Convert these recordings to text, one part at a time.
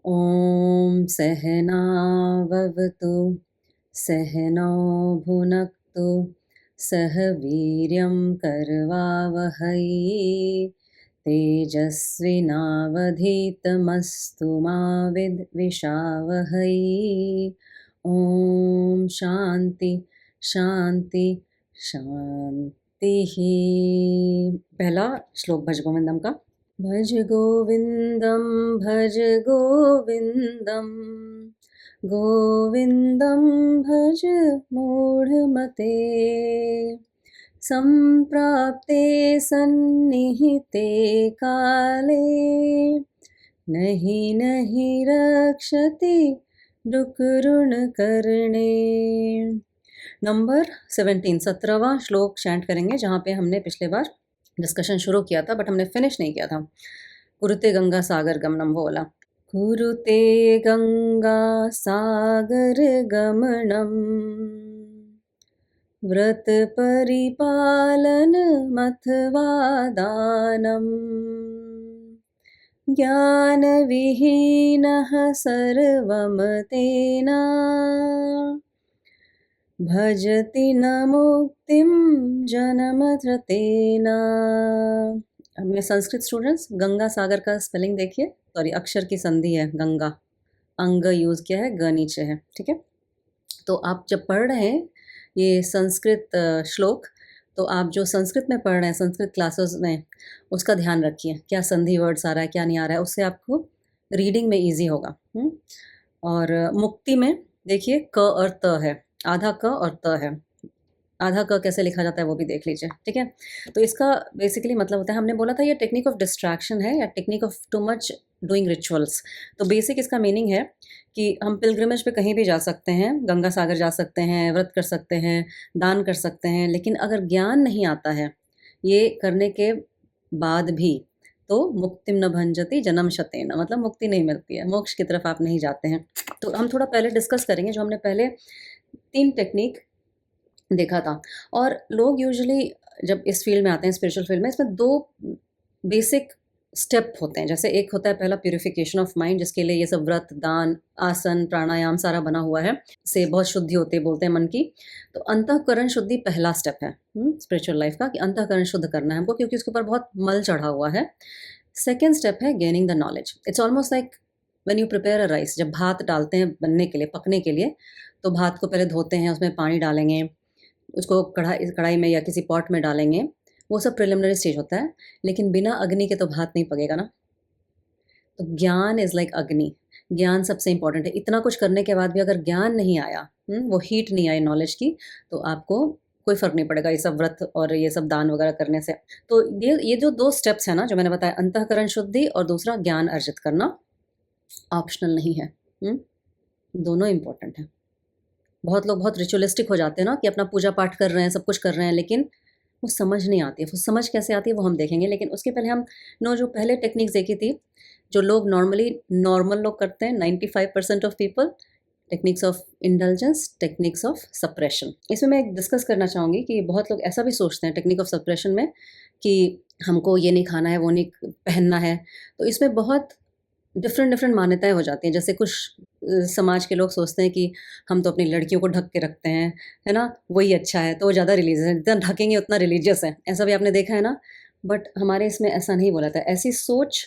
ॐ सहनाववतु सहनौ भुनक्तु सह वीर्यं करवावहै तेजस्विनावधीतमस्तु मा विद्विषावहै। ॐ शान्ति शान्ति शान्तिः। पहला श्लोक भज गोविंदम का। भज गोविन्दं भज गोविन्दं गोविन्दं भज मूढमते सम्प्राप्ते सन्निहिते काले नहि नहि रक्षति डुकरुणकर्णे। नंबर 17 17वां श्लोक चैंट करेंगे, जहाँ पे हमने पिछले बार डिस्कशन शुरू किया था बट हमने फिनिश नहीं किया था। कुरुते गंगा सागर गमनम वो वाला। कुरुते गंगा सागर गमनम व्रत परिपालन मथवा दानम ज्ञान विहीनः सर्वम तेना भजति न मुक्तिम जन्मधृतेना। हमने संस्कृत स्टूडेंट्स गंगा सागर का स्पेलिंग देखिए, सॉरी अक्षर की संधि है गंगा, अंग यूज किया है, ग नीचे है, ठीक है। तो आप जब पढ़ रहे हैं ये संस्कृत श्लोक, तो आप जो संस्कृत में पढ़ रहे हैं संस्कृत क्लासेस में, उसका ध्यान रखिए क्या संधि वर्ड्स आ रहा है क्या नहीं आ रहा है, उससे आपको रीडिंग में ईजी होगा। और मुक्ति में देखिए क और त है, आधा क और त है, आधा क कैसे लिखा जाता है वो भी देख लीजिए, ठीक है। तो इसका बेसिकली मतलब होता है, हमने बोला था ये टेक्निक ऑफ डिस्ट्रैक्शन है या technique of too much doing rituals. तो बेसिक इसका मीनिंग है कि हम पिलग्रिमेज पे कहीं भी जा सकते हैं, गंगा सागर जा सकते हैं, व्रत कर सकते हैं, दान कर सकते हैं, लेकिन अगर ज्ञान नहीं आता है ये करने के बाद भी, तो मुक्तिम न भंजति जन्म शतेन, मतलब मुक्ति नहीं मिलती है, मोक्ष की तरफ आप नहीं जाते हैं। तो हम थोड़ा पहले डिस्कस करेंगे जो हमने पहले 3 टेक्निक देखा था। और लोग यूजुअली जब इस फील्ड में आते हैं, स्पिरिचुअल फील्ड में, इसमें 2 बेसिक स्टेप होते हैं। जैसे एक होता है पहला प्यूरिफिकेशन ऑफ माइंड, जिसके लिए ये सब व्रत दान आसन प्राणायाम सारा बना हुआ है, से बहुत शुद्धि होती है बोलते हैं मन की। तो अंतःकरण शुद्धि पहला स्टेप है स्पिरिचुअल लाइफ का, कि अंतःकरण शुद्ध करना है हमको, क्योंकि उसके ऊपर बहुत मल चढ़ा हुआ है। सेकेंड स्टेप है gaining the knowledge. It's almost like when you prepare a rice, जब भात डालते हैं बनने के लिए, पकने के लिए, तो भात को पहले धोते हैं, उसमें पानी डालेंगे, उसको कढ़ाई में या किसी पॉट में डालेंगे, वो सब प्रिलिमिनरी स्टेज होता है। लेकिन बिना अग्नि के तो भात नहीं पकेगा ना। तो ज्ञान इज़ लाइक अग्नि, ज्ञान सबसे इंपॉर्टेंट है। इतना कुछ करने के बाद भी अगर ज्ञान नहीं आया, वो हीट नहीं आई नॉलेज की, तो आपको कोई फ़र्क नहीं पड़ेगा ये सब व्रत और ये सब दान वगैरह करने से। तो ये जो 2 स्टेप्स हैं ना जो मैंने बताया, अंतःकरण शुद्धि और दूसरा ज्ञान अर्जित करना, ऑप्शनल नहीं है। दोनों इम्पॉर्टेंट हैं। बहुत लोग बहुत रिचुअलिस्टिक हो जाते हैं ना, कि अपना पूजा पाठ कर रहे हैं, सब कुछ कर रहे हैं, लेकिन वो समझ नहीं आती है। वो समझ कैसे आती है वो हम देखेंगे, लेकिन उसके पहले हम जो पहले टेक्निक्स देखी थी, जो लोग नॉर्मल लोग करते हैं, 95% of people, techniques of indulgence, techniques of suppression. इसमें मैं डिस्कस करना चाहूँगी कि बहुत लोग ऐसा भी सोचते हैं टेक्निक ऑफ सप्रेशन में, कि हमको ये नहीं खाना है, वो नहीं पहनना है। तो इसमें बहुत डिफरेंट मान्यताएं हो जाती हैं। जैसे कुछ समाज के लोग सोचते हैं कि हम तो अपनी लड़कियों को ढक के रखते हैं, है ना, वही अच्छा है, तो वो ज़्यादा रिलीजियस है, जितना ढकेंगे उतना रिलीजियस है, ऐसा भी आपने देखा है ना। बट हमारे इसमें ऐसा नहीं बोला था। ऐसी सोच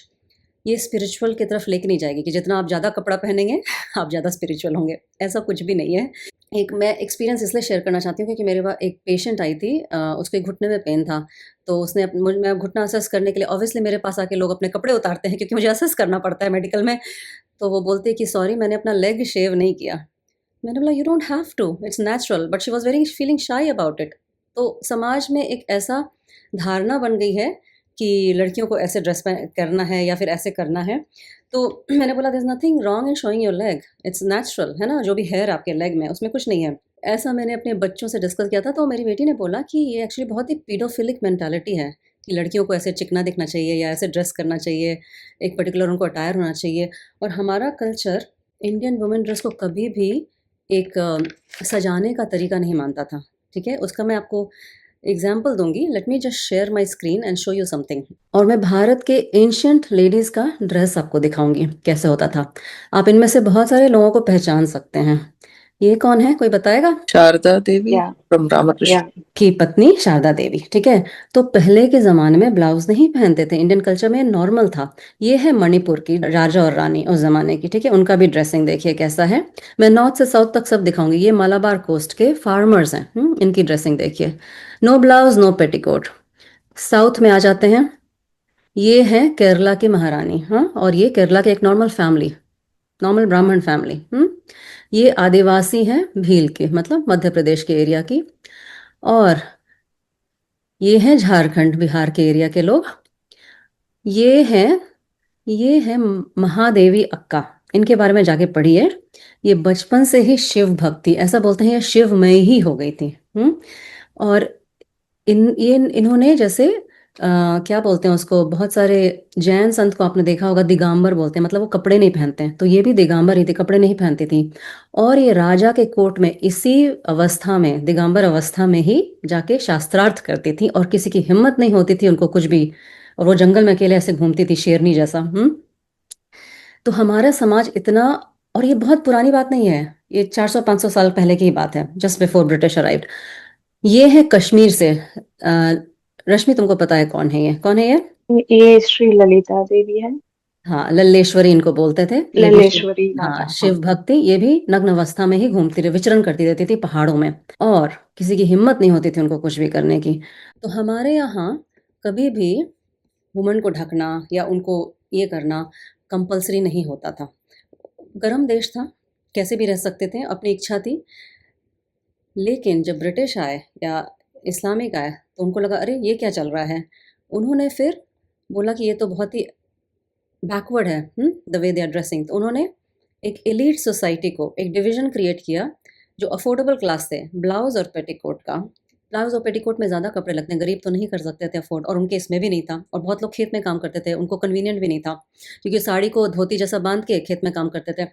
ये स्पिरिचुअल की तरफ लेके नहीं जाएगी कि जितना आप ज़्यादा कपड़ा पहनेंगे आप ज़्यादा स्पिरिचुअल होंगे, ऐसा कुछ भी नहीं है। एक मैं एक्सपीरियंस इसलिए शेयर करना चाहती हूँ क्योंकि मेरे पास एक पेशेंट आई थी, उसके घुटने में पेन था। तो उसने मैं घुटना असेस करने के लिए, ऑब्वियसली मेरे पास आके लोग अपने कपड़े उतारते हैं क्योंकि मुझे असेस करना पड़ता है मेडिकल में। तो वो बोलती है कि सॉरी मैंने अपना लेग शेव नहीं किया। मैंने बोला you don't have to, it's natural, but she was very feeling shy about it. तो समाज में एक ऐसा धारणा बन गई है कि लड़कियों को ऐसे ड्रेस करना है या फिर ऐसे करना है। तो मैंने बोला there is nothing wrong in showing your leg, it's natural, है ना, जो भी हेयर आपके लेग में उसमें कुछ नहीं है। ऐसा मैंने अपने बच्चों से डिस्कस किया था, तो मेरी बेटी ने बोला कि ये एक्चुअली बहुत ही पीडोफिलिक मेंटालिटी है, कि लड़कियों को ऐसे चिकना दिखना चाहिए या ऐसे ड्रेस करना चाहिए, एक पर्टिकुलर उनको अटायर होना चाहिए। और हमारा कल्चर इंडियन वुमेन ड्रेस को कभी भी एक सजाने का तरीका नहीं मानता था, ठीक है। उसका मैं आपको एग्जाम्पल दूंगी, let me just share my screen and show you something. और मैं भारत के एंशियंट लेडीज का ड्रेस आपको दिखाऊंगी कैसे होता था। आप इनमें से बहुत सारे लोगों को पहचान सकते हैं। ये कौन है, कोई बताएगा? शारदा देवी या फ्रॉम रामाकृष्ण या की पत्नी शारदा देवी, ठीक है। तो पहले के जमाने में ब्लाउज नहीं पहनते थे, इंडियन कल्चर में नॉर्मल था। ये है मणिपुर की राजा और रानी उस जमाने की, ठीक है। उनका भी ड्रेसिंग देखिए कैसा है। मैं नॉर्थ से साउथ तक सब दिखाऊंगी। ये मालाबार कोस्ट के फार्मर्स हैं, इनकी ड्रेसिंग देखिए। No blouse no petticoat. South में आ जाते हैं। ये है केरला की महारानी, हाँ, और ये केरला के एक नॉर्मल फैमिली, नॉर्मल ब्राह्मण फैमिली। ये आदिवासी हैं भील के, मतलब मध्य प्रदेश के एरिया की। और ये हैं झारखंड बिहार के एरिया के लोग। ये है महादेवी अक्का। इनके बारे में जाके पढ़िए। ये बचपन से ही शिव भक्ति, ऐसा बोलते हैं ये शिवमय ही हो गई थी। और इन्होंने जैसे क्या बोलते हैं उसको, बहुत सारे जैन संत को आपने देखा होगा दिगंबर बोलते हैं, मतलब वो कपड़े नहीं पहनते हैं, तो ये भी दिगंबर ही थी, कपड़े नहीं पहनती थी। और ये राजा के कोर्ट में इसी अवस्था में, दिगंबर अवस्था में ही जाके शास्त्रार्थ करती थी, और किसी की हिम्मत नहीं होती थी उनको कुछ भी। और वो जंगल में अकेले ऐसे घूमती थी शेरनी जैसा। तो हमारा समाज इतना, और ये बहुत पुरानी बात नहीं है, ये 400-500 साल पहले की ही बात है, जस्ट बिफोर ब्रिटिश अराइव्ड। ये है कश्मीर से। रश्मि तुमको पता है कौन है ये, कौन है ये श्री ललिता देवी है। हाँ, लल्लेश्वरी इनको बोलते थे, ये भी शिव, लल्लेश्वरी माता, हाँ, हाँ। शिव भक्ति। ये भी नग्न अवस्था में ही घूमती रही, विचरण करती रहती थी पहाड़ों में, और किसी की हिम्मत नहीं होती थी उनको कुछ भी करने की। तो हमारे यहाँ कभी भी वुमन को ढकना या उनको ये करना कंपलसरी नहीं होता था। गर्म देश था, कैसे भी रह सकते थे, अपनी इच्छा थी। लेकिन जब ब्रिटिश आए या इस्लामिक आए तो उनको लगा अरे ये क्या चल रहा है। उन्होंने फिर बोला कि ये तो बहुत ही बैकवर्ड है, the way they are dressing. तो उन्होंने एक एलीट सोसाइटी को एक डिवीजन क्रिएट किया, जो अफोर्डेबल क्लास थे, ब्लाउज और पेटीकोट का। ब्लाउज और पेटीकोट में ज़्यादा कपड़े लगते हैं, गरीब तो नहीं कर सकते थे अफोर्ड, और उनके इसमें भी नहीं था। और बहुत लोग खेत में काम करते थे, उनको कन्वीनियंट भी नहीं था, क्योंकि साड़ी को धोती जैसा बांध के खेत में काम करते थे।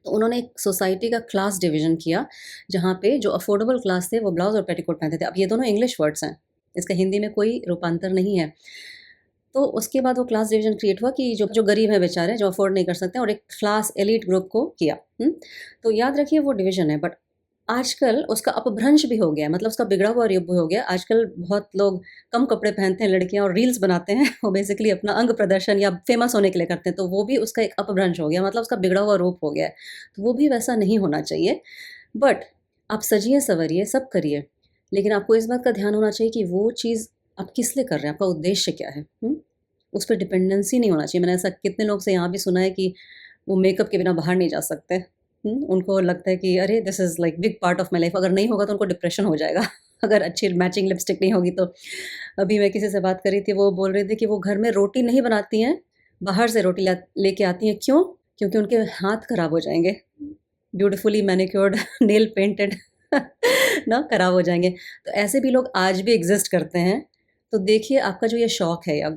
तो उन्होंने एक सोसाइटी का क्लास डिवीजन किया, जहाँ पे जो अफोर्डेबल क्लास थे वो ब्लाउज और पेटीकोट पहनते थे। अब ये दोनों इंग्लिश वर्ड्स हैं, इसका हिंदी में कोई रूपांतर नहीं है। तो उसके बाद वो क्लास डिवीजन क्रिएट हुआ कि जो जो गरीब है बेचारे, जो अफोर्ड नहीं कर सकते, और एक क्लास एलीट ग्रुप को किया। तो याद रखिए वो डिवीजन है, बट आजकल उसका अपभ्रंश भी हो गया, मतलब उसका बिगड़ा हुआ रूप हो गया। आजकल बहुत लोग कम कपड़े पहनते हैं, लड़कियां, और रील्स बनाते हैं वो बेसिकली अपना अंग प्रदर्शन या फेमस होने के लिए करते हैं, तो वो भी उसका एक अपभ्रंश हो गया, मतलब उसका बिगड़ा हुआ रूप हो गया है। तो वो भी वैसा नहीं होना चाहिए। बट आप सजिए संवरिए सब करिए, लेकिन आपको इस बात का ध्यान होना चाहिए कि वो चीज़ आप किस लिए कर रहे हैं, आपका उद्देश्य क्या है। उस पर डिपेंडेंसी नहीं होना चाहिए। मैंने ऐसा कितने लोग से यहाँ भी सुना है कि वो मेकअप के बिना बाहर नहीं जा सकते। उनको लगता है कि अरे this is like big part of my life, अगर नहीं होगा तो उनको डिप्रेशन हो जाएगा अगर अच्छी मैचिंग लिपस्टिक नहीं होगी तो। अभी मैं किसी से बात कर रही थी, वो बोल रही थी कि वो घर में रोटी नहीं बनाती हैं, बाहर से रोटी लेके आती हैं। क्यों? क्योंकि उनके हाथ खराब हो जाएंगे, ब्यूटीफुली मैनिक्योर्ड नेल पेंटेड ना खराब हो जाएंगे। तो ऐसे भी लोग आज भी एग्जिस्ट करते हैं। तो देखिए आपका जो ये शौक है या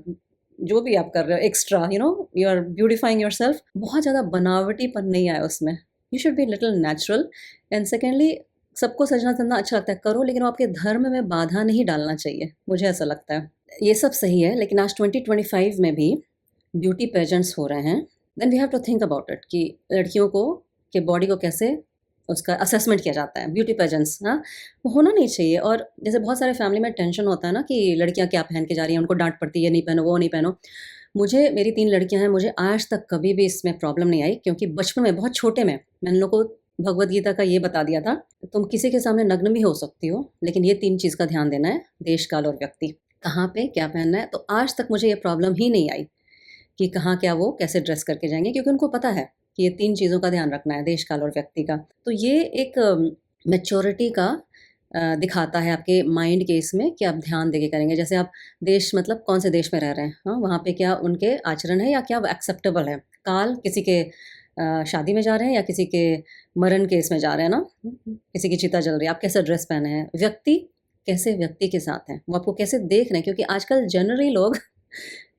जो भी आप कर रहे हो extra, you are beautifying yourself, बहुत ज़्यादा बनावटीपन नहीं आया उसमें। You should be little natural. And secondly, सबको सजना धजना अच्छा लगता है, करो, लेकिन वो आपके धर्म में बाधा नहीं डालना चाहिए, मुझे ऐसा लगता है। ये सब सही है, लेकिन आज 2025 में भी ब्यूटी पेजेंट्स हो रहे हैं। Then we have to think about it कि लड़कियों को के बॉडी को कैसे उसका असेसमेंट किया जाता है, ब्यूटी पेजेंट्स, हाँ, वो होना नहीं चाहिए। और जैसे बहुत सारे फैमिली में टेंशन होता है ना कि लड़कियां क्या पहन के जा रही हैं, उनको डांट पड़ती है, नहीं पहनो, वो नहीं पहनो। मुझे, मेरी 3 लड़कियां हैं, मुझे आज तक कभी भी इसमें प्रॉब्लम नहीं आई, क्योंकि बचपन में बहुत छोटे में मैंने लोगों को भगवद गीता का ये बता दिया था, तुम किसी के सामने नग्न भी हो सकती हो, लेकिन ये 3 चीज़ का ध्यान देना है, देश काल और व्यक्ति, कहाँ पे क्या पहनना है। तो आज तक मुझे ये प्रॉब्लम ही नहीं आई कि कहाँ क्या वो कैसे ड्रेस करके जाएंगे, क्योंकि उनको पता है कि ये 3 चीज़ों का ध्यान रखना है, देश काल और व्यक्ति का। तो ये एक मैच्योरिटी का दिखाता है आपके माइंड के इसमें, कि आप ध्यान देके करेंगे। जैसे आप देश, मतलब कौन से देश में रह रहे हैं, हाँ, वहाँ पे क्या उनके आचरण है या क्या एक्सेप्टेबल है। काल, किसी के शादी में जा रहे हैं या किसी के मरण के इसमें जा रहे हैं ना, किसी की चिता जल रही है, आप कैसे ड्रेस पहने हैं। व्यक्ति, कैसे व्यक्ति के साथ हैं, वो आपको कैसे देख रहे हैं, क्योंकि आजकल जनरली लोग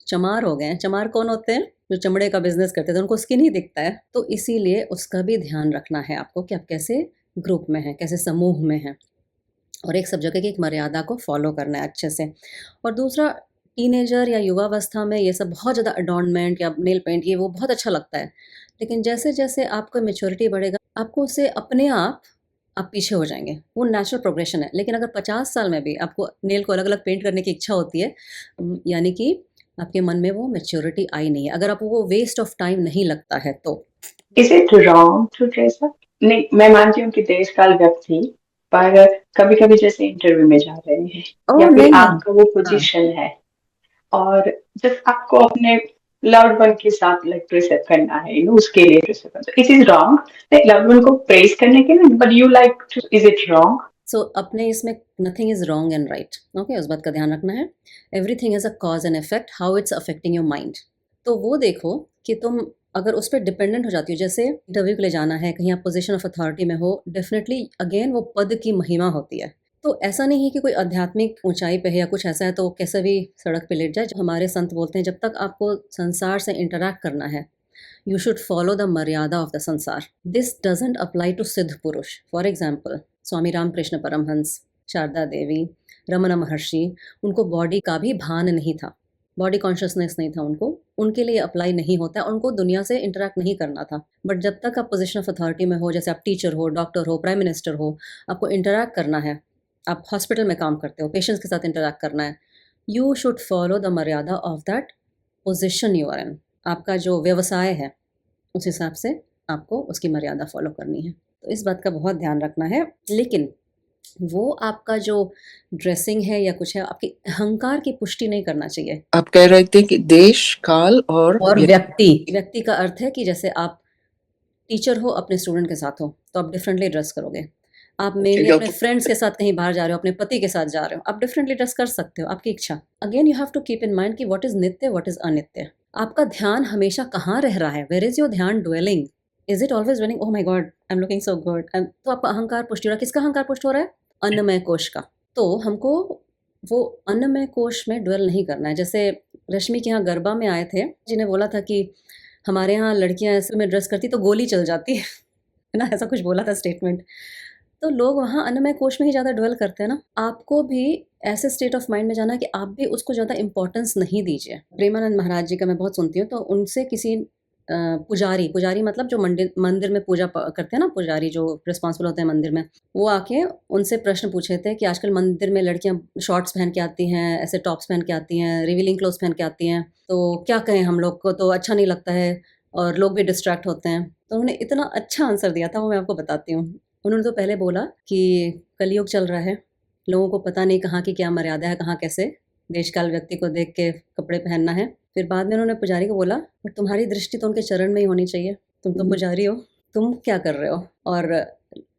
चमार हो गए हैं। चमार कौन होते हैं? जो चमड़े का बिजनेस करते थे, उनको स्किन ही दिखता है। तो इसीलिए उसका भी ध्यान रखना है आपको कि आप कैसे ग्रुप में हैं, कैसे समूह में हैं। और एक सब जगह की एक मर्यादा को फॉलो करना है अच्छे से। और दूसरा, टीनेजर या युवावस्था में ये सब बहुत ज़्यादा अडॉर्नमेंट या नेल पेंट ये वो बहुत अच्छा लगता है, लेकिन जैसे जैसे आपका मेच्योरिटी बढ़ेगा आपको उससे अपने आप पीछे हो जाएंगे, वो नेचुरल प्रोग्रेशन है। लेकिन अगर 50 साल में भी आपको नेल को अलग अलग पेंट करने की इच्छा होती है, यानी कि आपके मन में वो मेच्योरिटी आई नहीं है, अगर आपको वो वेस्ट ऑफ टाइम नहीं लगता है तो। Is it wrong to dress up? नहीं, मैं मानती हूँ कि देश काल व्यक्ति, पर कभी कभी जैसे इंटरव्यू में जा रहे हैं ओह या फिर नहीं नहीं। आपका वो हाँ, पोजीशन है और जब आपको अपने लव्ड वन के साथ लाइक ड्रेसअप करना है, उसके लिए ड्रेसअप करना, it is wrong like loved one को प्रेज करने के लिए, but you like to, is it wrong? So अपने इसमें nothing is wrong and right, okay, उस बात का ध्यान रखना है। Everything is a cause and effect, how it's affecting your mind. तो वो देखो कि तुम अगर उस पर डिपेंडेंट हो जाती हो, जैसे इंटरव्यू के लिए जाना है कहीं, आप पोजीशन ऑफ अथॉरिटी में हो, डेफिनेटली अगेन वो पद की महिमा होती है। तो ऐसा नहीं है कि कोई आध्यात्मिक ऊंचाई पे है या कुछ ऐसा है तो कैसे भी सड़क पे लेट जाए। हमारे संत बोलते हैं जब तक आपको संसार से इंटरैक्ट करना है, you should follow the मर्यादा of the संसार. This doesn't apply to सिद्ध पुरुष. For example, स्वामी रामकृष्ण परमहंस, शारदा देवी, रमन महर्षि, उनको बॉडी का भी भान नहीं था, बॉडी कॉन्शियसनेस नहीं था उनको, उनके लिए अप्लाई नहीं होता है, उनको दुनिया से इंटरेक्ट नहीं करना था। बट जब तक आप पोजिशन ऑफ अथॉरिटी में हो, जैसे आप टीचर हो, डॉक्टर हो, प्राइम मिनिस्टर हो, आपको इंटरेक्ट करना है, आप हॉस्पिटल में काम करते हो, पेशेंट्स के साथ इंटरेक्ट करना है, यू शुड फॉलो द मर्यादा of that position you are in. आपका जो व्यवसाय है उस हिसाब से आपको उसकी मर्यादा फॉलो करनी है, तो इस बात का बहुत ध्यान रखना है। लेकिन वो आपका जो ड्रेसिंग है या कुछ है, आपके अहंकार की पुष्टि नहीं करना चाहिए। आप कह रहे थे कि देश, काल और व्यक्ति का अर्थ है कि जैसे आप टीचर हो, अपने स्टूडेंट के साथ हो तो आप डिफरेंटली ड्रेस करोगे। आप मेनली अपने फ्रेंड्स के साथ कहीं बाहर जा रहे हो, अपने पति के साथ जा रहे हो, आप डिफरेंटली ड्रेस कर सकते हो, आपकी इच्छा। Again you have to keep in mind कि व्हाट इज नित्य, व्हाट इज अनित्य। आपका ध्यान हमेशा कहाँ रह रहा है, वेयर इज योर ध्यान dwelling? Is it always dwelling oh my god I am looking so good? तो आपका अहंकार पुष्ट हो रहा है। किसका अहंकार पुष्ट हो रहा है? अन्नमय कोश का। तो हमको वो अन्नमय कोश में ड्वेल नहीं करना है। जैसे रश्मि के यहाँ गरबा में आए थे, जिन्हें बोला था कि हमारे यहाँ लड़कियाँ ऐसे में ड्रेस करती तो गोली चल जाती है ना, ऐसा कुछ बोला था स्टेटमेंट। तो लोग वहाँ अन्नमय कोश में ही ज़्यादा ड्वेल करते हैं ना। आपको भी ऐसे स्टेट ऑफ माइंड में जाना है कि आप भी उसको ज़्यादा इंपॉर्टेंस नहीं दीजिए। प्रेमानंद महाराज जी का मैं बहुत सुनती हूँ, तो उनसे किसी पुजारी मतलब जो मंदिर में पूजा करते हैं ना, पुजारी जो रिस्पॉन्सिबल होते हैं मंदिर में, वो आके उनसे प्रश्न पूछे थे कि आजकल मंदिर में लड़कियां शॉर्ट्स पहन के आती हैं, ऐसे टॉप्स पहन के आती हैं, रिवीलिंग क्लोथ्स पहन के आती हैं, तो क्या कहें, हम लोग को तो अच्छा नहीं लगता है और लोग भी डिस्ट्रैक्ट होते हैं। तो उन्होंने इतना अच्छा आंसर दिया था, वो मैं आपको बताती हूँ। उन्होंने तो पहले बोला कि कलयुग चल रहा है, लोगों को पता नहीं कहाँ की क्या मर्यादा है, कहाँ कैसे देश काल व्यक्ति को देख के कपड़े पहनना है। फिर बाद में उन्होंने पुजारी को बोला, बट तुम्हारी दृष्टि तो उनके चरण में ही होनी चाहिए, तुम तो पुजारी हो, तुम क्या कर रहे हो? और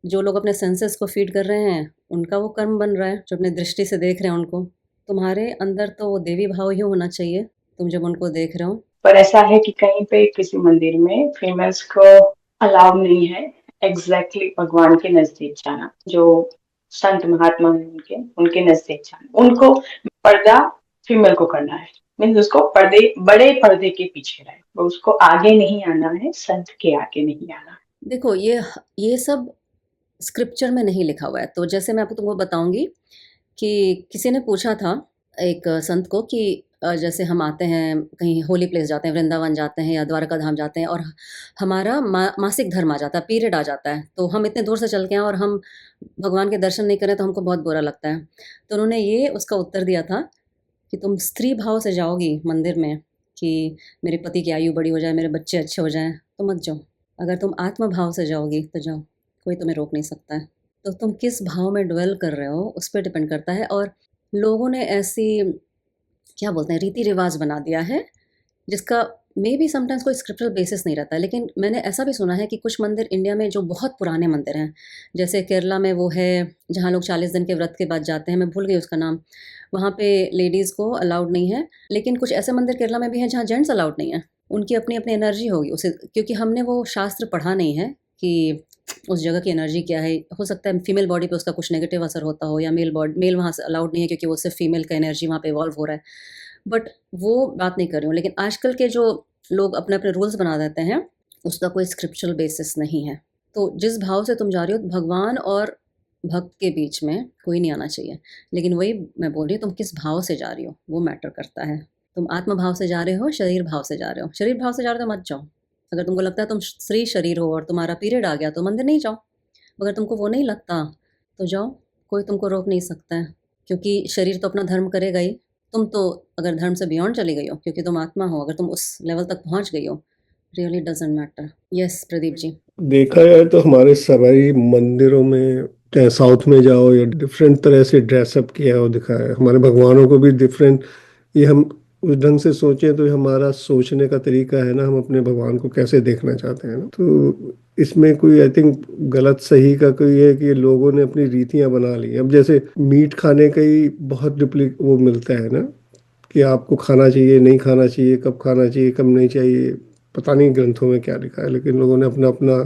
जो लोग अपने सेंसेस को फीड कर रहे हैं उनका वो कर्म बन रहा है, जो अपने दृष्टि से देख रहे हैं उनको। तुम्हारे अंदर तो वो देवी भाव ही होना चाहिए तुम जब उनको देख रहे हो। पर ऐसा है कि कहीं पे किसी मंदिर में फीमेल्स को अलाउ नहीं है एग्जैक्टली भगवान के नजदीक जाना, जो संत महात्मा है उनके उनके नजदीक जाना, उनको पर्दा फीमेल को करना है, मीन्स उसको बड़े पर्दे के पीछे रहे, उसको आगे नहीं आना है, संत के आगे नहीं आना। देखो ये सब स्क्रिप्चर में नहीं लिखा हुआ है। तो जैसे मैं आपको तुमको बताऊंगी कि किसी ने पूछा था एक संत को कि जैसे हम आते हैं कहीं होली प्लेस जाते हैं, वृंदावन जाते हैं या द्वारका धाम जाते हैं, और हमारा मासिक धर्म आ जाता है, पीरियड आ जाता है, तो हम इतने दूर से चल के आए और हम भगवान के दर्शन नहीं करें तो हमको बहुत बुरा लगता है। तो उन्होंने ये उसका उत्तर दिया था कि तुम स्त्री भाव से जाओगी मंदिर में कि मेरे पति की आयु बड़ी हो जाए, मेरे बच्चे अच्छे हो जाएं, तो मत जाओ। अगर तुम आत्म भाव से जाओगी तो जाओ, कोई तुम्हें रोक नहीं सकता है। तो तुम किस भाव में ड्वेल कर रहे हो उस पर डिपेंड करता है। और लोगों ने ऐसी क्या बोलते हैं रीति रिवाज बना दिया है जिसका मे बी समटाइम्स कोई स्क्रिप्चरल बेसिस नहीं रहता है। लेकिन मैंने ऐसा भी सुना है कि कुछ मंदिर इंडिया में जो बहुत पुराने मंदिर हैं, जैसे केरला में वो है जहाँ लोग 40 दिन के व्रत के बाद जाते हैं, मैं भूल गई उसका नाम, वहाँ पे लेडीज़ को अलाउड नहीं है। लेकिन कुछ ऐसे मंदिर केरला में भी हैं जहाँ जेंट्स अलाउड नहीं है, उनकी अपनी अपनी एनर्जी होगी उसे, क्योंकि हमने वो शास्त्र पढ़ा नहीं है कि उस जगह की एनर्जी क्या है। हो सकता है फीमेल बॉडी पे उसका कुछ नेगेटिव असर होता हो, या मेल वहाँ से अलाउड नहीं है क्योंकि वो सिर्फ फीमेल का एनर्जी वहाँ पे इवॉल्व हो रहा है। बट वो बात नहीं कर रही हूँ। लेकिन आजकल के जो लोग अपने अपने रूल्स बना देते हैं उसका कोई स्क्रिप्चरल बेसिस नहीं है। तो जिस भाव से तुम जा रही हो, भगवान और भक्त के बीच में कोई नहीं आना चाहिए। लेकिन वही मैं बोल रही हूँ, तुम किस भाव से जा रही हो वो मैटर करता है। तुम आत्म भाव से जा रहे हो, शरीर भाव से जा रहे हो। शरीर भाव से जा रहे हो तो मत जाओ। अगर तुमको लगता है तुम स्त्री शरीर हो और तुम्हारा पीरियड आ गया तो मंदिर नहीं जाओ। अगर तुमको वो नहीं लगता तो जाओ, कोई तुमको रोक नहीं सकता है, क्योंकि शरीर तो अपना धर्म करेगा ही। तुम तो अगर धर्म से बियॉन्ड चली गई हो, क्योंकि तुम आत्मा हो, अगर तुम उस लेवल तक पहुंच गई हो, really doesn't matter. Yes Pradeep ji. देखा जाए तो हमारे सभी मंदिरों में, चाहे साउथ में जाओ, या डिफरेंट तरह से ड्रेसअप किया हो दिखा है। हमारे भगवानों को भी डिफरेंट, ये हम उस ढंग से सोचें तो ये हमारा सोचने का तरीका है ना, हम अपने भगवान को कैसे देखना चाहते हैं ना। तो इसमें कोई आई थिंक गलत सही का कोई है कि लोगों ने अपनी रीतियां बना ली। अब जैसे मीट खाने का ही बहुत डुप्लीकेट वो मिलता है ना, कि आपको खाना चाहिए, नहीं खाना चाहिए, कब खाना चाहिए, कब नहीं चाहिए, पता नहीं ग्रंथों में क्या लिखा है, लेकिन लोगों ने अपना अपना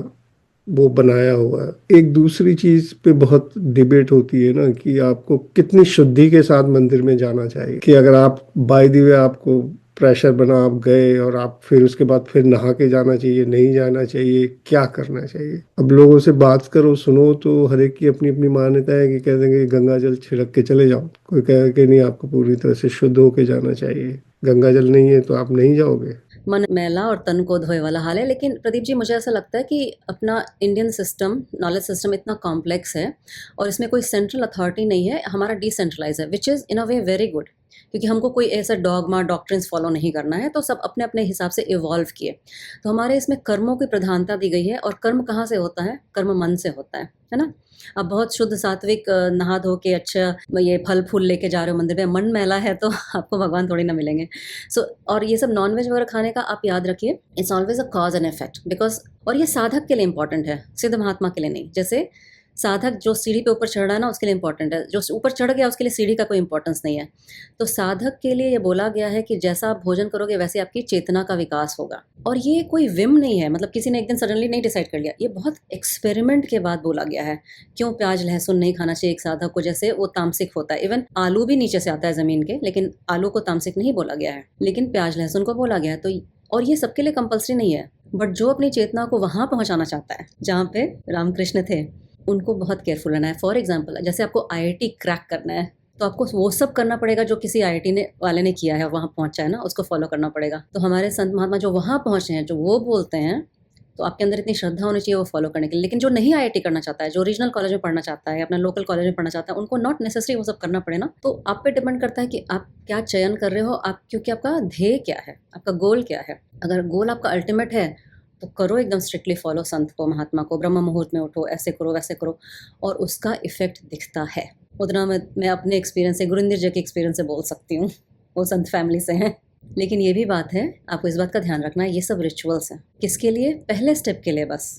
वो बनाया हुआ है। एक दूसरी चीज पे बहुत डिबेट होती है ना, कि आपको कितनी शुद्धि के साथ मंदिर में जाना चाहिए। कि अगर आप बाय द वे आपको प्रेशर बना, आप गए और आप फिर उसके बाद फिर नहा के जाना चाहिए, नहीं जाना चाहिए, क्या करना चाहिए। अब लोगों से बात करो, सुनो, तो हर एक की अपनी अपनी मान्यता है। कि कह देंगे गंगा जल छिड़क के चले जाओ, कोई कहे कि नहीं आपको पूरी तरह से शुद्ध होके जाना चाहिए, गंगा जल नहीं है तो आप नहीं जाओगे। मन मैला और तन को धोए वाला हाल है। लेकिन प्रदीप जी, मुझे ऐसा लगता है कि अपना इंडियन सिस्टम, नॉलेज सिस्टम इतना कॉम्प्लेक्स है और इसमें कोई सेंट्रल अथॉरिटी नहीं है, हमारा डिसेंट्रलाइज है, which is in a way very good. क्योंकि हमको कोई ऐसा डॉगमा डॉक्ट्रिन्स फॉलो नहीं करना है, तो सब अपने अपने हिसाब से इवॉल्व किए। तो हमारे इसमें कर्मों की प्रधानता दी गई है, और कर्म कहाँ से होता है? कर्म मन से होता है ना। अब बहुत शुद्ध सात्विक नहा धो के अच्छा ये फल फूल लेके जा रहे हो मंदिर में, मन मैला है तो आपको भगवान थोड़ी ना मिलेंगे। सो और ये सब नॉनवेज वगैरह खाने का आप याद रखिए, it's always a cause and effect, because और ये साधक के लिए इंपॉर्टेंट है, सिद्ध महात्मा के लिए नहीं। जैसे साधक जो सीढ़ी पे ऊपर चढ़ रहा है ना, उसके लिए इंपॉर्टेंट है, जो ऊपर चढ़ गया उसके लिए सीढ़ी का कोई इंपॉर्टेंस नहीं है। तो साधक के लिए ये बोला गया है कि जैसा आप भोजन करोगे वैसे आपकी चेतना का विकास होगा। और ये कोई विम नहीं है, मतलब किसी ने एक दिन सडनली नहीं डिसाइड कर लिया, ये बहुत एक्सपेरिमेंट के बाद बोला गया है। क्यों प्याज लहसुन नहीं खाना चाहिए एक साधक को, जैसे वो तामसिक होता है। इवन आलू भी नीचे से आता है ज़मीन के, लेकिन आलू को तामसिक नहीं बोला गया है, लेकिन प्याज लहसुन को बोला गया है। तो और ये सबके लिए कंपल्सरी नहीं है, बट जो अपनी चेतना को वहाँ पहुँचाना चाहता है जहाँ पे रामकृष्ण थे, उनको बहुत केयरफुल रहना है। फॉर एग्जाम्पल, जैसे आपको IIT क्रैक करना है तो आपको वो सब करना पड़ेगा जो किसी IIT ने वाले ने किया है, वहाँ पहुँचा है ना, उसको फॉलो करना पड़ेगा। तो हमारे संत महात्मा जो वहाँ पहुँचे हैं, जो वो बोलते हैं, तो आपके अंदर इतनी श्रद्धा होनी चाहिए वो फॉलो करने के लिए। लेकिन जो नहीं IIT करना चाहता है, जो रीजनल कॉलेज में पढ़ना चाहता है, अपना लोकल कॉलेज में पढ़ना चाहता है, उनको नॉट नेसेसरी वो सब करना पड़े ना। तो आप पे डिपेंड करता है कि आप क्या चयन कर रहे हो, आप क्योंकि आपका ध्येय क्या है, आपका गोल क्या है। अगर गोल आपका अल्टीमेट है तो करो एकदम स्ट्रिक्टली फॉलो संत को, महात्मा को, ब्रह्म मुहूर्त में उठो, ऐसे करो वैसे करो, और उसका इफेक्ट दिखता है। उतना मैं अपने एक्सपीरियंस से, गुरिंदर जी के एक्सपीरियंस से बोल सकती हूँ, वो संत फैमिली से हैं। लेकिन ये भी बात है, आपको इस बात का ध्यान रखना है, ये सब रिचुअल्स हैं किसके लिए? पहले स्टेप के लिए बस,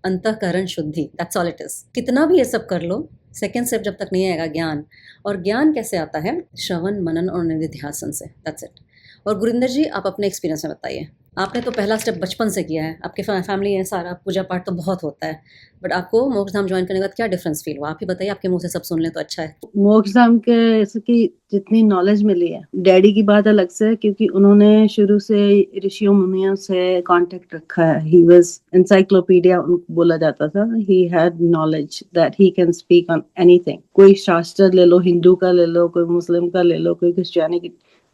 अंतःकरण शुद्धि, दैट्स ऑल इट इज़। कितना भी ये सब कर लो, सेकेंड स्टेप जब तक नहीं आएगा ज्ञान। और ज्ञान कैसे आता है? श्रवण मनन और निधिध्यासन से, दैट्स इट। और गुरिंदर जी, आप अपने एक्सपीरियंस में बताइए। आपने तो पहला स्टेप बचपन से किया है, आपके फैमिली है, सारा पूजा पाठ तो बहुत होता है, बट आपको मोक्षधाम ज्वाइन करने के बाद क्या डिफरेंस फील हुआ? आप ही बताइए, आपके मुंह से सब सुन लें तो अच्छा है। मोक्षधाम के इसकी जितनी नॉलेज मिली है, डैडी की बात अलग से है, क्योंकि उन्होंने शुरू से ऋषियों मुनियों से कांटेक्ट रखा है। ही वाज एनसाइक्लोपीडिया बोला जाता था। He had knowledge that he can speak on anything. कोई शास्त्र ले लो, हिंदू का ले लो, कोई मुस्लिम का ले लो, कोई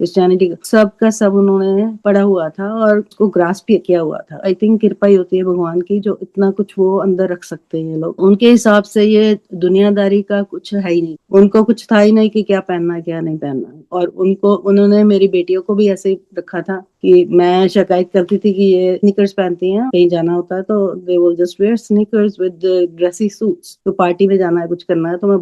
क्रिश्चियनिटी सबका सब उन्होंने पढ़ा हुआ था और उसको ग्रास्प किया हुआ था। आई थिंक कृपा ही होती है भगवान की, जो इतना कुछ वो अंदर रख सकते हैं लोग। उनके हिसाब से ये दुनियादारी का कुछ है ही नहीं, उनको कुछ था ही नहीं कि क्या पहनना क्या नहीं पहनना। और उन्होंने मेरी बेटियों को भी ऐसे ही रखा था कि मैं शिकायत करती थी कि ये स्नीकर्स पहनती हैं, कहीं जाना होता है तो they will just wear sneakers with dressy suits. तो पार्टी में जाना है, कुछ करना है, तो मैं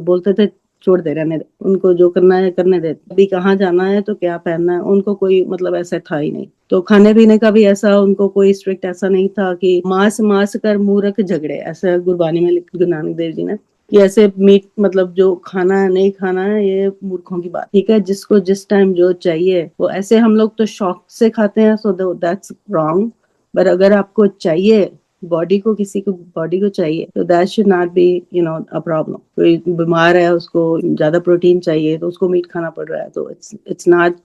बोलते थे छोड़ दे, रहने दे, उनको जो करना है करने दे। अभी कहाँ जाना है तो क्या पहनना है, उनको कोई मतलब ऐसा था ही नहीं। तो खाने पीने का भी ऐसा उनको कोई स्ट्रिक्ट ऐसा नहीं था कि मांस कर मूर्ख झगड़े, ऐसा गुरबानी में लिखा गुरु नानक देव जी ने, कि ऐसे मीट मतलब जो खाना है नहीं खाना है, ये मूर्खों की बात। ठीक है, जिसको जिस टाइम जो चाहिए वो, ऐसे हम लोग तो शौक से खाते हैं, सो दैट्स रॉन्ग। पर अगर आपको चाहिए, बॉडी को, किसी को बॉडी को चाहिए, तो that should not be a problem. कोई बीमार है, उसको ज्यादा प्रोटीन चाहिए तो उसको मीट खाना पड़ रहा है, तो इट्स नॉट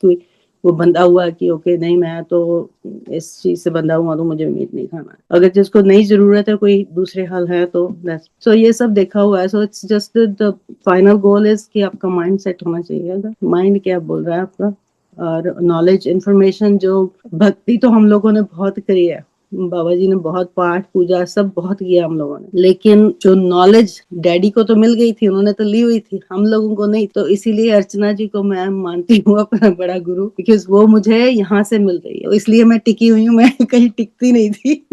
वो बंधा हुआ कि ओके नहीं मैं तो इस चीज से बंधा हुआ तो मुझे मीट नहीं खाना है, अगर जिसको नहीं जरूरत है कोई दूसरे हल है तो सो ये सब देखा हुआ है। So it's just the final goal is कि आपका माइंड सेट होना चाहिए, माइंड क्या बोल रहा है आपका, और नॉलेज इन्फॉर्मेशन जो भक्ति तो हम लोगों ने बहुत करी है, बाबा जी ने बहुत पाठ पूजा सब बहुत किया हम लोगों ने, लेकिन जो नॉलेज डैडी को तो मिल गई थी, उन्होंने तो ली हुई थी, हम लोगों को नहीं। तो इसीलिए अर्चना जी को मैं मानती हूँ अपना बड़ा गुरु, बिकॉज वो मुझे यहाँ से मिल रही है, इसलिए मैं टिकी हुई हूँ, मैं कहीं टिकती नहीं थी।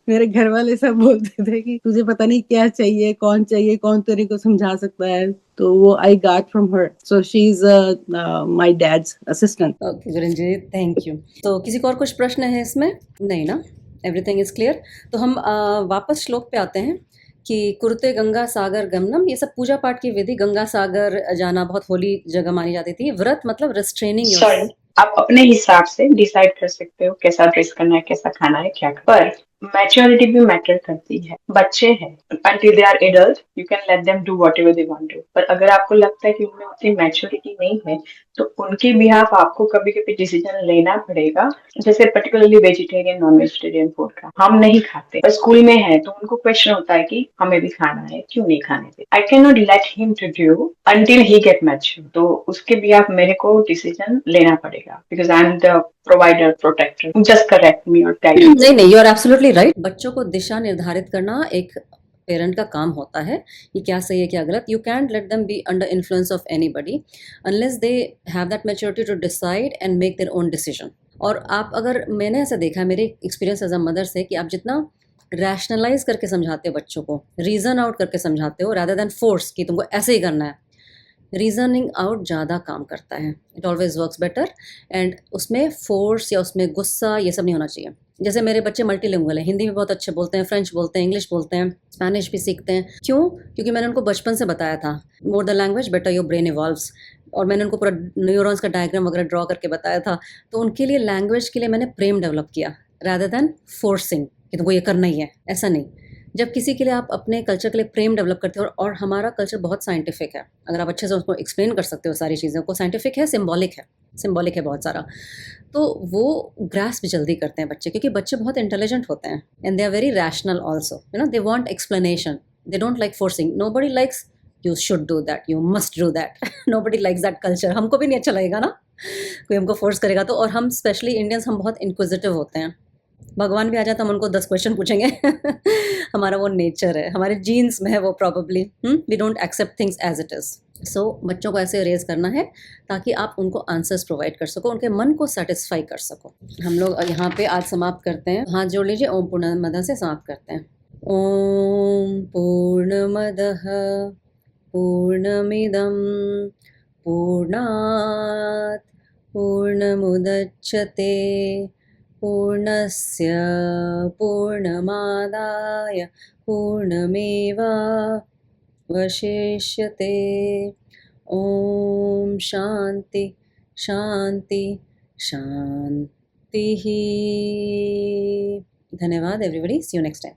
मेरे घर वाले सब बोलते थे कि तुझे पता नहीं क्या चाहिए, कौन तेरे को समझा सकता है, तो वो I got from her, so she is my dad's assistant. Okay Guru ji, thank you. तो किसी को और कुछ प्रश्न है इसमें? नहीं ना, एवरीथिंग इज क्लियर। तो हम वापस श्लोक पे आते हैं कि कुरुते गंगा सागर गमनम, ये सब पूजा पाठ की विधि, गंगा सागर जाना बहुत होली जगह मानी जाती थी। व्रत मतलब रिस्ट्रेनिंग योर, सॉरी, आप अपने हिसाब से डिसाइड कर सकते हो कैसा ड्रेस करना है, कैसा खाना है, क्या करना है। पर मैच्योरिटी भी मैटर करती है। बच्चे हैं, until they are adult you can let them do whatever they want to, पर अगर आपको लगता है कि उनमें उतनी मैच्योरिटी नहीं है तो उनके बिहाफ आपको कभी कभी डिसीजन लेना पड़ेगा। जैसे particularly vegetarian non vegetarian food का हम नहीं खाते, पर स्कूल में है तो उनको क्वेश्चन होता है कि हमें भी खाना है, क्यों नहीं खाने पे। I can not let him to do until he get mature, तो उसके बिहाफ मेरे को डिसीजन लेना पड़ेगा, because I am the provider protector. Just correct me और गाइड। नहीं नहीं, यू आर एब्सोल्युटली राइट। बच्चों को दिशा निर्धारित करना एक पेरेंट का काम होता है, ये क्या सही है क्या गलत। You can't let them be under influence of anybody unless they have that maturity to decide and make their own decision. और आप अगर, मैंने ऐसा देखा है मेरे एक्सपीरियंस एज अ मदर से, कि आप जितना रैशनलाइज करके समझाते हो बच्चों को, रीजन आउट करके समझाते हो रादर देन फोर्स कि तुमको ऐसे ही करना है, रीजनिंग आउट ज़्यादा काम करता है। It always works better. And उसमें फोर्स या उसमें गुस्सा ये सब नहीं होना चाहिए। जैसे मेरे बच्चे मल्टीलिंगुअल हैं, हिंदी भी बहुत अच्छे बोलते हैं, फ्रेंच बोलते हैं, इंग्लिश बोलते हैं, स्पेनिश भी सीखते हैं। क्यों? क्योंकि मैंने उनको बचपन से बताया था, more the language better your brain evolves. और मैंने उनको पूरा न्यूरॉन्स का डायग्राम वगैरह ड्रॉ करके बताया था। तो उनके लिए लैंग्वेज के लिए मैंने प्रेम डेवलप किया रादर देन फोर्सिंग कि तुमको ये करना ही है, ऐसा नहीं। जब किसी के लिए आप अपने कल्चर के लिए प्रेम डेवलप करते हो, और हमारा कल्चर बहुत साइंटिफिक है, अगर आप अच्छे से उसको एक्सप्लेन कर सकते हो सारी चीज़ों को, साइंटिफिक है, सिंबॉलिक है बहुत सारा, तो वो ग्रास्प जल्दी करते हैं बच्चे, क्योंकि बच्चे बहुत इंटेलिजेंट होते हैं and they are very rational also, you know, they want explanation, they don't like forcing. Nobody likes you should do that, you must do that, nobody likes that culture. हमको भी नहीं अच्छा लगेगा ना कोई हमको फोर्स करेगा तो। और हम स्पेशली इंडियंस, हम बहुत इंक्विजिटिव होते हैं। भगवान भी आ जाए तो हम उनको 10 क्वेश्चन पूछेंगे। हमारा वो नेचर है, हमारे जीन्स में है वो probably. We don't accept things as it is. So बच्चों को ऐसे रेज करना है ताकि आप उनको आंसर्स प्रोवाइड कर सको, उनके मन को सेटिस्फाई कर सको। हम लोग यहाँ पे आज समाप्त करते हैं। हाथ जोड़ लीजिए, ओम पूर्णमदः से समाप्त करते हैं। ओम पूर्णमदः पूर्णमिदं पूर्णात् पूर्णमुदच्यते पूर्णस्य पूर्णमादाय पूर्णमेवावशिष्यते। ओम शांति शांति शांति। धन्यवाद everybody, see you next time.